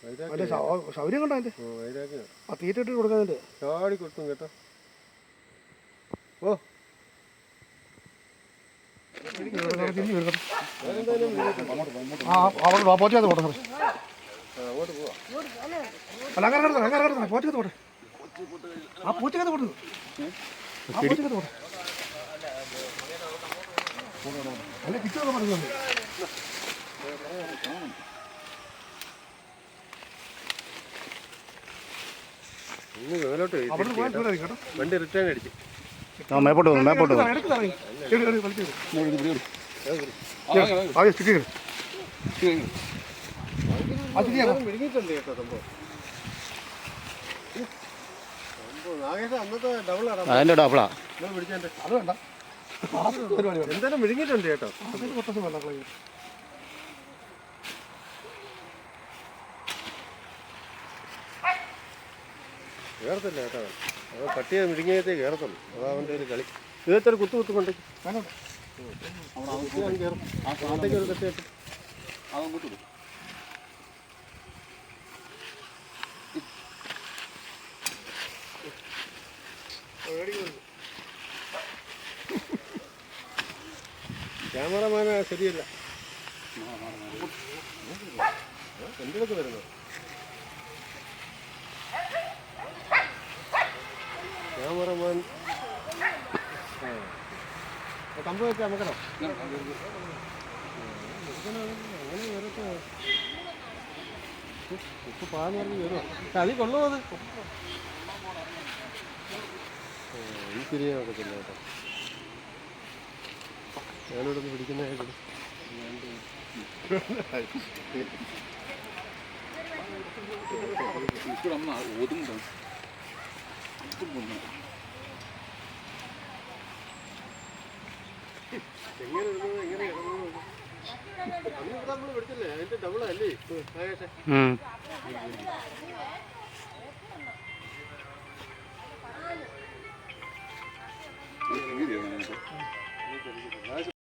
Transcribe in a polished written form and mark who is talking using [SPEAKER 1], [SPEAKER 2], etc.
[SPEAKER 1] അതിൻ്റെ സൗകര്യം കണ്ടോ അതിൻ്റെ ആ തീറ്റ ഇട്ട് കൊടുക്കാതിൻ്റെ
[SPEAKER 2] ചാടി കൊടുക്കും കേട്ടോ. ഓ
[SPEAKER 1] പോച്ചത് പോട്ടെ അല്ല അങ്ങനെ പോച്ചത് പോട്ടെ ആ പൂച്ചക്കത്ത് പോട്ടെ ആ പൂച്ചക്കത്ത് പോട്ടെ അല്ല കിച്ചൊക്കെ പറയുന്നുണ്ട്
[SPEAKER 2] വണ്ടി റിട്ടേൺ അടിച്ചു
[SPEAKER 3] മേപ്പോട്ട്
[SPEAKER 2] വിഴുങ്ങിയിട്ടുണ്ട് കേട്ടോ സംഭവം. അന്നത്തെ ഡബിളാണ്
[SPEAKER 3] അതിൻ്റെ ഡബിളാ
[SPEAKER 2] പിടിച്ചതിന്റെ.
[SPEAKER 1] അത് വേണ്ട
[SPEAKER 2] എന്തായാലും വിഴുങ്ങിയിട്ടുണ്ട് കേട്ടോ. കയറത്തില്ല കേട്ടോ. അത് കട്ട് ചെയ്ത് മിഴുങ്ങിയതേ കയറത്തുള്ളൂ. അതാ അവൻ്റെ ഒരു കളി. ഇതൊരു കുത്തു കൊണ്ട് അങ്ങോട്ടേക്ക് ഒരു കട്ട് കേട്ടു. ക്യാമറമാന ശരിയല്ല. എൻ്റെ അടുത്ത് വരുന്നത് ക്യാമറമാൻ കമ്പ് വെച്ചാൽ നമുക്കോ അങ്ങനെ വരട്ടെ. ഉപ്പ് പാന്ന് പറഞ്ഞ് വരുമോ? കളി കൊള്ളുമോ അത്? ഈ തിരിയാൻ നോക്കത്തില്ല കേട്ടോ. ഞാനിവിടെ നിന്ന് പിടിക്കുന്നതായിട്ട് എങ്ങനെ ഇടുന്നത് എങ്ങനെ ഇടുന്നത് അന്ന് ഇവിടെ നമ്മൾ പിടിച്ചില്ലേ? അതിന്റെ ഡബിളല്ലേ ആകട്ടെ.